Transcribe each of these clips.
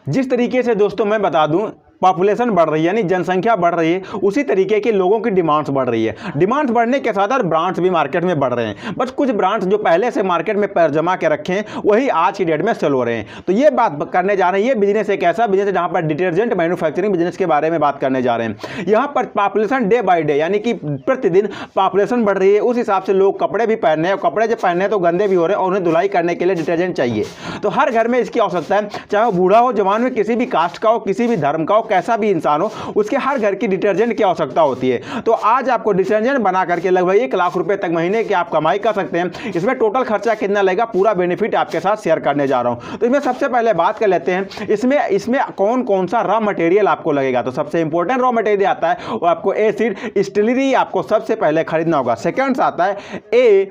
जिस तरीके से दोस्तों मैं बता दूं, पॉपुलेशन बढ़ रही है, यानी जनसंख्या बढ़ रही है, उसी तरीके के लोगों की डिमांड्स बढ़ रही है। डिमांड्स बढ़ने के साथ साथ ब्रांड्स भी मार्केट में बढ़ रहे हैं। बस कुछ ब्रांड्स जो पहले से मार्केट में पैर जमा के रखे हैं वही आज की डेट में सेल हो रहे हैं। तो ये बात करने जा रहे हैं, ये बिजनेस एक ऐसा बिजनेस है जहां पर डिटर्जेंट मैन्युफैक्चरिंग बिजनेस के बारे में बात करने जा रहे हैं। यहाँ पर पॉपुलेशन डे बाई डे, यानी कि प्रतिदिन पॉपुलेशन बढ़ रही है, उस हिसाब से लोग कपड़े भी पहन रहे हैं, और कपड़े जब पहनने तो गंदे भी हो रहे हैं, और उन्हें धुलाई करने के लिए डिटर्जेंट चाहिए। तो हर घर में इसकी आवश्यकता है, चाहे वो बूढ़ा हो, जवान में, किसी भी कास्ट का हो, किसी भी धर्म का हो, कैसा भी इंसान हो, उसके हर घर की डिटर्जेंट की आवश्यकता होती है। तो आज आपको डिटर्जेंट बना करके लगभग 1 लाख रुपए तक महीने की आप कमाई कर सकते हैं। इसमें टोटल खर्चा कितना लगेगा, पूरा बेनिफिट आपके साथ शेयर करने जा रहा हूं। तो इसमें सबसे पहले बात कर लेते हैं, इसमें कौन कौन सा रॉ मटेरियल आपको लगेगा। तो सबसे इंपॉर्टेंट रॉ मटेरियल आता है वो आपको एसिड स्टिलरी आपको सबसे पहले खरीदना होगा। सेकंड आता है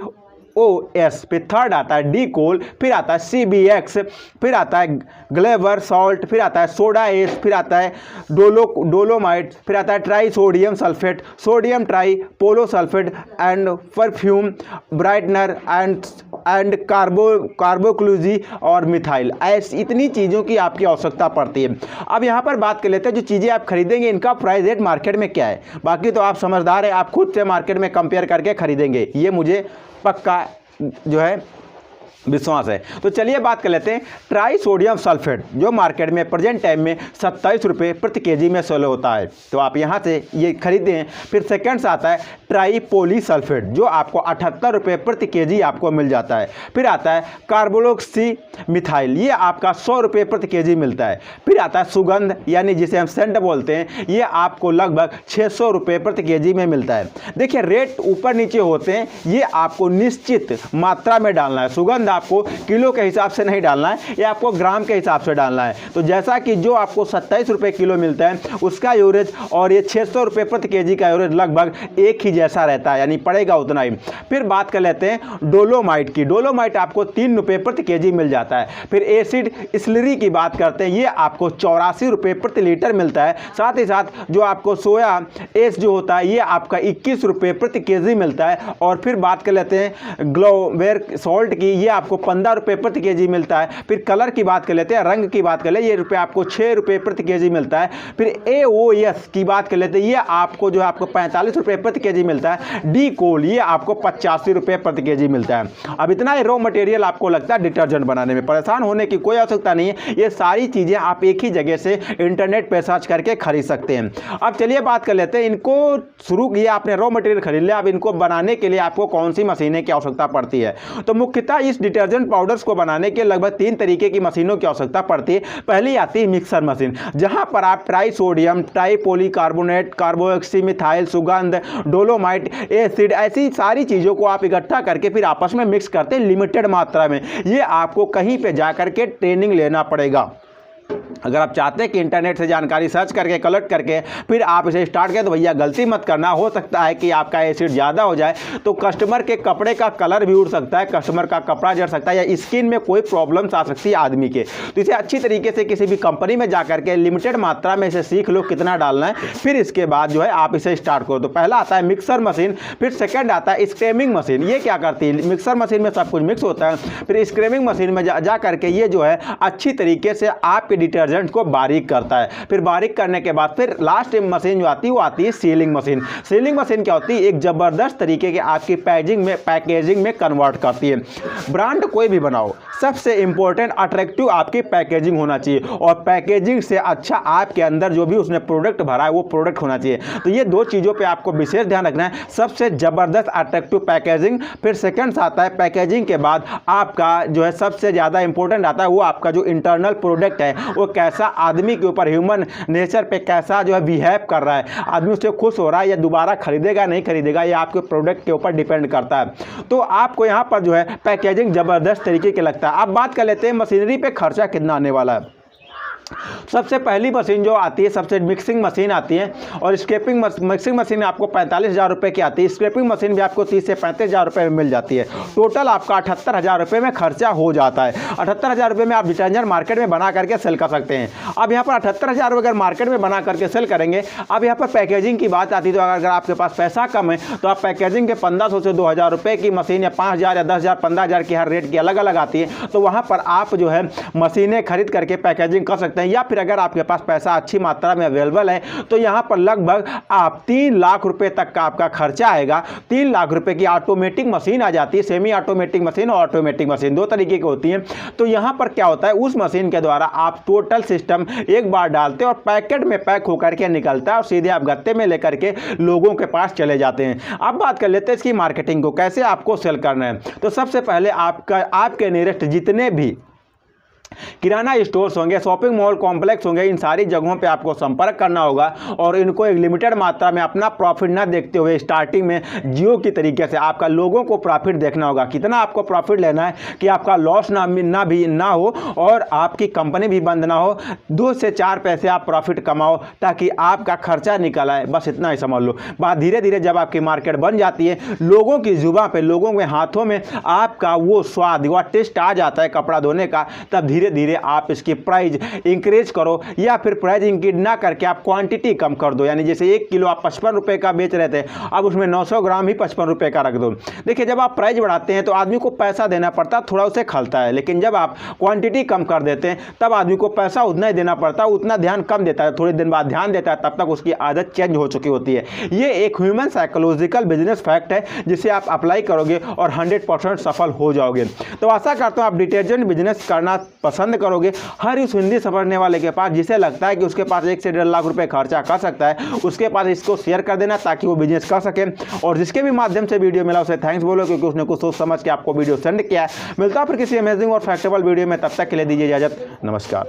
OS, फिर थर्ड आता है डी कोल, फिर आता है CBX, फिर आता है ग्लेवर सॉल्ट, फिर आता है सोडा एस, फिर आता है डोलोमाइट, फिर आता है tri sodium sulphate, sodium tri poly sulphate and perfume brightener and कार्बोक्लूजी और मिथाइल। ऐसी इतनी चीज़ों की आपकी आवश्यकता पड़ती है। अब यहाँ पर बात कर लेते हैं जो चीज़ें आप खरीदेंगे इनका प्राइस रेट मार्केट में क्या है। बाकी तो आप समझदार हैं, आप खुद से मार्केट में कंपेयर करके खरीदेंगे, ये मुझे पक्का जो है विश्वास है। तो चलिए बात कर लेते हैं ट्राई सोडियम सल्फेट, जो मार्केट में प्रेजेंट टाइम में 27 रुपये प्रति केजी में सेल होता है। तो आप यहाँ से ये खरीदें। फिर सेकंड से आता है ट्राई पोली सल्फेट, जो आपको 78 रुपये प्रति केजी आपको मिल जाता है। फिर आता है कार्बोक्सी मिथाइल, ये आपका 100 रुपये प्रति केजी मिलता है। फिर आता है सुगंध, यानी जिसे हम सेंट बोलते हैं, ये आपको लगभग 600 रुपये प्रति केजी में मिलता है। देखिए रेट ऊपर नीचे होते हैं, ये आपको निश्चित मात्रा में डालना है। सुगंध आपको किलो के हिसाब से नहीं डालना है, ये आपको ग्राम के हिसाब से डालना है। तो जैसा कि जो आपको 27 रुपये किलो मिलता है उसका एवरेज और ये 600 रुपये प्रति केजी का एवरेज लगभग एक ही जैसा रहता है, यानी पड़ेगा उतना ही। फिर बात कर लेते हैं डोलोमाइट की। डोलोमाइट आपको 3 रुपये प्रति केजी मिल जाता है। फिर एसिड स्लरी की बात करते हैं, ये आपको 84 रुपये प्रति लीटर मिलता है। साथ ही साथ जो आपको सोया एस जो होता है ये आपका 21 रुपये प्रति केजी मिलता है। और फिर बात कर लेते हैं ग्लोवेर सॉल्ट की, ये आपको 15 रुपये प्रति केजी मिलता है। फिर कलर की बात कर लेते हैं, रंग की बात कर ले, ये रुपये आपको 6 रुपये प्रति केजी मिलता है। फिर AOS की बात कर लेते हैं, ये आपको जो है आपको 45 रुपये प्रति केजी मिलता है। डी कोल ये आपको 85 रुपये प्रति केजी मिलता है। अब इतना ही रॉ मटेरियल आपको लगता है डिटर्जेंट बनाने में, परेशान होने की कोई आवश्यकता नहीं है। ये सारी चीज़ें आप एक ही जगह से इंटरनेट पर सर्च करके खरीद सकते हैं। अब चलिए बात कर लेते हैं, इनको शुरू किया आपने रॉ मटेरियल खरीद लिया, अब इनको बनाने के लिए आपको कौन सी मशीनें की आवश्यकता पड़ती है। तो मुख्यतः इस डिटर्जेंट पाउडर्स को बनाने के लगभग 3 तरीके की मशीनों की आवश्यकता पड़ती है। पहली आती है मिक्सर मशीन, जहां पर आप try sodium, try polycarbonate, carboxy methyl, सुगंध, डोलोमाइट, एसिड, ऐसी सारी चीज़ों को आप इकट्ठा करके फिर आपस में मिक्स करते हैं लिमिटेड मात्रा में। ये आपको कहीं पे जाकर के ट्रेनिंग लेना पड़ेगा। अगर आप चाहते हैं कि इंटरनेट से जानकारी सर्च करके कलेक्ट करके फिर आप इसे स्टार्ट करें तो भैया गलती मत करना। हो सकता है कि आपका एसिड ज़्यादा हो जाए तो कस्टमर के कपड़े का कलर भी उड़ सकता है, कस्टमर का कपड़ा जड़ सकता है, या स्किन में कोई प्रॉब्लम्स आ सकती है आदमी के। तो इसे अच्छी तरीके से किसी भी कंपनी में जा करके लिमिटेड मात्रा में इसे सीख लो कितना डालना है, फिर इसके बाद जो है आप इसे स्टार्ट करो। तो पहला आता है मिक्सर मशीन, फिर सेकेंड आता है स्क्रैमिंग मशीन। ये क्या करती है, मिक्सर मशीन में सब कुछ मिक्स होता है, फिर स्क्रैमिंग मशीन में जा करके ये जो है अच्छी तरीके से आपके डिटर्जेंट को बारीक करता है। फिर बारीक करने के बाद फिर लास्ट मशीन जो आती है वो आती है सीलिंग मशीन। सीलिंग मशीन क्या होती है, एक जबरदस्त तरीके के आपकी पैकेजिंग में कन्वर्ट करती है। ब्रांड कोई भी बनाओ, सबसे इंपॉर्टेंट अट्रैक्टिव आपकी पैकेजिंग होना चाहिए, और पैकेजिंग से अच्छा आपके अंदर जो भी उसने प्रोडक्ट भरा है वो प्रोडक्ट होना चाहिए। तो ये दो चीज़ों पे आपको विशेष ध्यान रखना है, सबसे ज़बरदस्त अट्रैक्टिव पैकेजिंग। फिर सेकंड आता है पैकेजिंग के बाद आपका जो है सबसे ज़्यादा इंपॉर्टेंट आता है वो आपका जो इंटरनल प्रोडक्ट है वो कैसा आदमी के ऊपर, ह्यूमन नेचर पे कैसा जो है बिहेव कर रहा है, आदमी उससे खुश हो रहा है या दोबारा खरीदेगा नहीं खरीदेगा, ये आपके प्रोडक्ट के ऊपर डिपेंड करता है। तो आपको यहाँ पर जो है पैकेजिंग ज़बरदस्त तरीके के लगता है। अब बात कर लेते हैं मशीनरी पे खर्चा कितना आने वाला है। सबसे पहली मशीन जो आती है सबसे मिक्सिंग मशीन आती है, और मिक्सिंग मशीन आपको 45,000 रुपये की आती है। स्क्रैपिंग मशीन भी आपको 30 से 35,000 रुपये में मिल जाती है। टोटल आपका 78,000 रुपये में खर्चा हो जाता है। 78,000 रुपये में आप डिटर्जेंट मार्केट में बना करके सेल कर सकते हैं। अब यहाँ पर 78,000 रुपये अगर मार्केट में बना करके सेल करेंगे, अब यहाँ पर पैकेजिंग की बात आती है, तो अगर आपके पास पैसा कम है तो आप पैकेजिंग के 1500 से 2,000 रुपये की मशीन या 5,000 या 10,000 15,000 की हर रेट की अलग अलग आती है, तो वहाँ पर आप जो है मशीनें खरीद करके पैकेजिंग कर सकते हैं। करते हैं, या फिर अगर आपके पास पैसा अच्छी मात्रा में अवेलेबल है तो यहाँ पर लगभग आप 3 लाख रुपए तक का आपका खर्चा आएगा। 3 लाख रुपए की ऑटोमेटिक मशीन आ जाती है, सेमी ऑटोमेटिक मशीन और ऑटोमेटिक मशीन, दो तरीके की होती हैं। तो यहाँ पर क्या होता है, उस मशीन के द्वारा आप टोटल सिस्टम एक बार डालते हैं और पैकेट में पैक होकर के निकलता है और सीधे आप गत्ते में लेकर के लोगों के पास चले जाते हैं। अब बात कर लेते हैं इसकी मार्केटिंग को, कैसे आपको सेल करना है। तो सबसे पहले आपके नियरेस्ट जितने भी किराना स्टोर्स होंगे, शॉपिंग मॉल कॉम्प्लेक्स होंगे, इन सारी जगहों पे आपको संपर्क करना होगा और इनको एक लिमिटेड मात्रा में अपना प्रॉफिट ना देखते हुए स्टार्टिंग में जियो की तरीके से आपका लोगों को प्रॉफिट देखना होगा। कितना आपको प्रॉफिट लेना है कि आपका लॉस ना हो और आपकी कंपनी भी बंद ना हो। 2 से 4 पैसे आप प्रॉफिट कमाओ ताकि आपका खर्चा निकल आए, बस इतना ही समझ लो। बात धीरे धीरे जब आपकी मार्केट बन जाती है, लोगों की जुबान पे, लोगों के हाथों में आपका वो स्वाद, वो टेस्ट आ जाता है कपड़ा धोने का, तब धीरे धीरे आप इसकी प्राइस इंक्रीज करो या फिर प्राइस इंक्रीज ना करके आप क्वांटिटी कम कर दो। यानी जैसे 1 किलो आप 55 रुपए का बेच रहे थे, अब उसमें 900 ग्राम ही 55 रुपए का रख दो। देखिए, जब आप प्राइस बढ़ाते हैं तो आदमी को पैसा देना पड़ता, थोड़ा उसे खलता है, लेकिन जब आप क्वांटिटी कम कर देते हैं तब आदमी को पैसा उतना ही देना पड़ता है, उतना ध्यान कम देता है, थोड़े दिन बाद ध्यान देता है, तब तक उसकी आदत चेंज हो चुकी होती है। ये एक ह्यूमन साइकोलॉजिकल बिजनेस फैक्ट है जिसे आप अप्लाई करोगे और 100% सफल हो जाओगे। तो आशा करता हूँ आप डिटर्जेंट बिजनेस करना पसंद करोगे। हर उस हिंदी समझने वाले के पास जिसे लगता है कि उसके पास 1 से 1.5 लाख रुपए खर्चा कर सकता है, उसके पास इसको शेयर कर देना ताकि वो बिजनेस कर सके। और जिसके भी माध्यम से वीडियो मिला उसे थैंक्स बोलो, क्योंकि उसने कुछ सोच समझ के आपको वीडियो सेंड किया है। मिलता है फिर किसी अमेजिंग और फैक्टेबल वीडियो में, तब तक के लिए दीजिए इजाजत, नमस्कार।